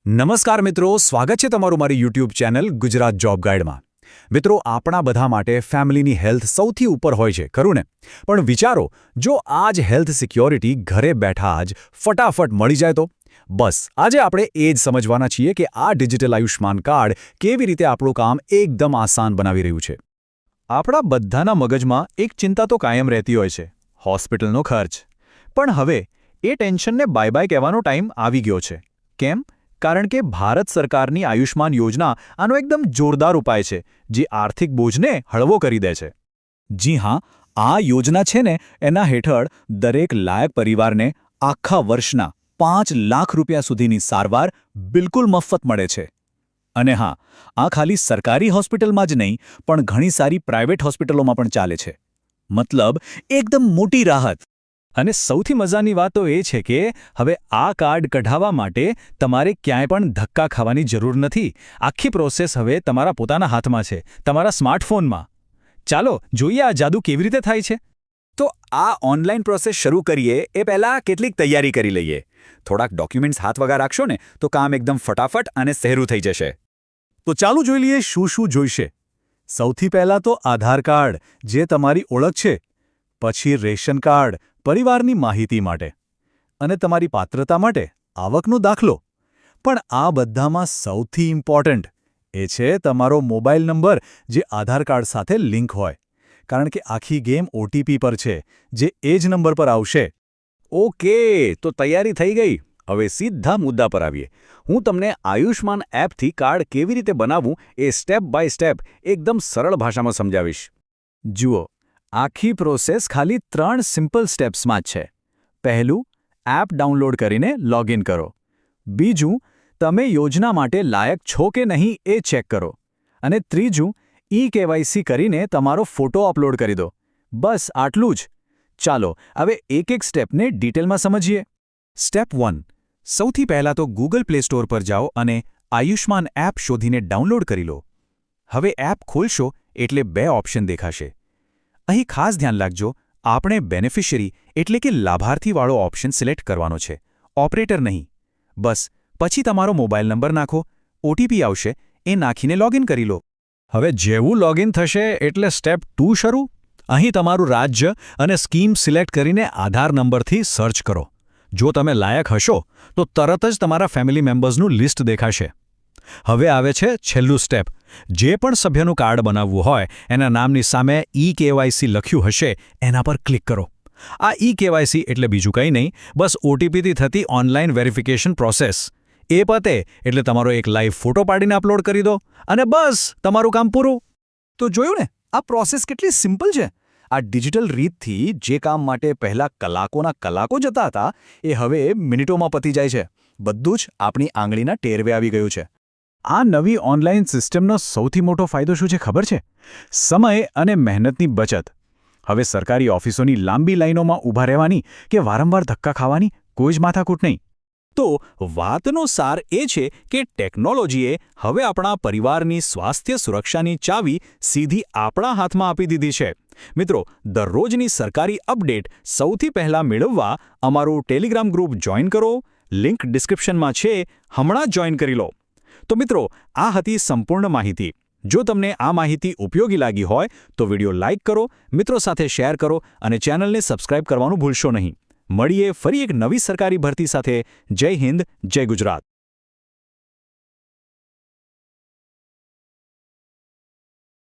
નમસ્કાર મિત્રો, સ્વાગત છે તમારું મારી યુટ્યુબ ચેનલ ગુજરાત જોબ ગાઈડમાં। મિત્રો, આપણા બધા માટે ફેમિલીની હેલ્થ સૌથી ઉપર હોય છે, ખરું ને? પણ વિચારો, જો આ જ હેલ્થ સિક્યોરિટી ઘરે બેઠા જ ફટાફટ મળી જાય તો? બસ, આજે આપણે એ જ સમજવાના છીએ કે આ ડિજિટલ આયુષ્માન કાર્ડ કેવી રીતે આપણું કામ એકદમ આસાન બનાવી રહ્યું છે। આપણા બધાના મગજમાં એક ચિંતા તો કાયમ રહેતી હોય છે, હોસ્પિટલનો ખર્ચ। પણ હવે એ ટેન્શનને બાય બાય કહેવાનો ટાઈમ આવી ગયો છે। કેમ? કારણ કે ભારત સરકારની આયુષ્માન યોજના આનો એકદમ જોરદાર ઉપાય છે, જે આર્થિક બોજને હળવો કરી દે છે। જી હા, આ યોજના છે ને, એના હેઠળ દરેક લાયક પરિવારને આખા વર્ષના 5 લાખ રૂપિયા સુધીની સારવાર બિલકુલ મફત મળે છે। અને હા, આ ખાલી સરકારી હોસ્પિટલમાં જ નહીં, પણ ઘણી સારી પ્રાઇવેટ હોસ્પિટલોમાં પણ ચાલે છે। મતલબ, એકદમ મોટી રાહત। અને સૌથી મજાની વાત તો એ છે કે હવે આ કાર્ડ કઢાવવા માટે તમારે ક્યાંય પણ ધક્કા ખાવાની જરૂર નથી। આખી પ્રોસેસ હવે તમારા પોતાના હાથમાં છે, તમારા સ્માર્ટફોનમાં। ચાલો જોઈએ આ જાદુ કેવી રીતે થાય છે। તો આ ઓનલાઈન પ્રોસેસ શરૂ કરીએ એ પહેલાં કેટલીક તૈયારી કરી લઈએ। થોડાક ડોક્યુમેન્ટ્સ હાથ વગર રાખશો ને તો કામ એકદમ ફટાફટ અને સહેલું થઈ જશે। તો ચાલો જોઈ લઈએ શું જોઈશે। સૌથી પહેલાં તો આધાર કાર્ડ, જે તમારી ઓળખ છે। પછી રેશન કાર્ડ, પરિવારની માહિતી માટે। અને તમારી પાત્રતા માટે આવકનો દાખલો। પણ આ બધામાં સૌથી ઇમ્પોર્ટન્ટ એ છે તમારો મોબાઈલ નંબર, જે આધાર કાર્ડ સાથે લિંક હોય। કારણ કે આખી ગેમ ઓટીપી પર છે, જે એ જ નંબર પર આવશે। ઓકે, તો તૈયારી થઈ ગઈ। હવે સીધા મુદ્દા પર આવીએ। હું તમને આયુષ્માન એપથી કાર્ડ કેવી રીતે બનાવવું એ સ્ટેપ બાય સ્ટેપ એકદમ સરળ ભાષામાં સમજાવીશ। જુઓ, આખી પ્રોસેસ ખાલી 3 સિમ્પલ સ્ટેપ્સમાં જ છે। પહેલું, એપ ડાઉનલોડ કરીને લોગિન કરો। બીજું, તમે યોજના માટે લાયક છો કે નહીં એ ચેક કરો। અને ત્રીજું, KYC કરીને તમારો ફોટો અપલોડ કરી દો। બસ આટલું જ। ચાલો હવે એક એક સ્ટેપને ડિટેલમાં સમજીએ। સ્ટેપ 1, સૌથી પહેલાં તો ગૂગલ પ્લે સ્ટોર પર જાઓ અને આયુષ્માન એપ શોધીને ડાઉનલોડ કરી લો। હવે એપ ખોલશો એટલે 2 ઓપ્શન દેખાશે। અહીં ખાસ ધ્યાન રાખજો, આપણે બેનિફિશિયરી એટલે કે લાભાર્થીવાળો ઓપ્શન સિલેક્ટ કરવાનો છે, ઓપરેટર નહીં। બસ પછી તમારો મોબાઈલ નંબર નાખો, ઓટીપી આવશે, એ નાખીને લોગિન કરી લો। હવે જેવું લોગિન થશે એટલે સ્ટેપ 2 શરૂ। અહીં તમારું રાજ્ય અને સ્કીમ સિલેક્ટ કરીને આધાર નંબરથી સર્ચ કરો। જો તમે લાયક હશો તો તરત જ તમારા ફેમિલી મેમ્બર્સનું લિસ્ટ દેખાશે। હવે આવે છે છેલ્લું સ્ટેપ। જે પણ સભ્યનું કાર્ડ બનાવવું હોય એના નામની સામે KYC લખ્યું હશે એના પર ક્લિક કરો। આ KYC એટલે બીજું કંઈ નહીં, બસ ઓટીપીથી થતી ઓનલાઈન વેરિફિકેશન પ્રોસેસ। એ પતે એટલે તમારો એક લાઈવ ફોટો પાડીને અપલોડ કરી દો અને બસ તમારું કામ પૂરું। તો જોયું ને, આ પ્રોસેસ કેટલી સિમ્પલ છે। આ ડિજિટલ રીતથી જે કામ માટે પહેલાં કલાકોના કલાકો જતા હતા એ હવે મિનિટોમાં પતી જાય છે। બધું જ આપણી આંગળીના ટેરવે આવી ગયું છે। આ નવી ઓનલાઈન સિસ્ટમનો સૌથી મોટો ફાયદો શું છે ખબર છે? સમય અને મહેનતની બચત। હવે સરકારી ઓફિસોની લાંબી લાઈનોમાં ઊભા રહેવાની કે વારંવાર ધક્કા ખાવાની કોઈ જ માથાકૂટ નહીં। તો વાતનો સાર એ છે કે ટેકનોલોજીએ હવે આપણા પરિવારની સ્વાસ્થ્ય સુરક્ષાની ચાવી સીધી આપણા હાથમાં આપી દીધી છે। મિત્રો, દરરોજની સરકારી અપડેટ સૌથી પહેલાં મેળવવા અમારું ટેલિગ્રામ ગ્રુપ જોઈન કરો। લિંક ડિસ્ક્રિપ્શનમાં છે, હમણાં જ જોઈન કરી લો। તો મિત્રો, આ હતી સંપૂર્ણ માહિતી। જો તમને આ માહિતી ઉપયોગી લાગી હોય તો વિડીયો લાઇક કરો, મિત્રો સાથે શેર કરો અને ચેનલને સબસ્ક્રાઇબ કરવાનું ભૂલશો નહીં। મળીએ ફરી એક નવી સરકારી ભરતી સાથે। જય હિન્દ, જય ગુજરાત।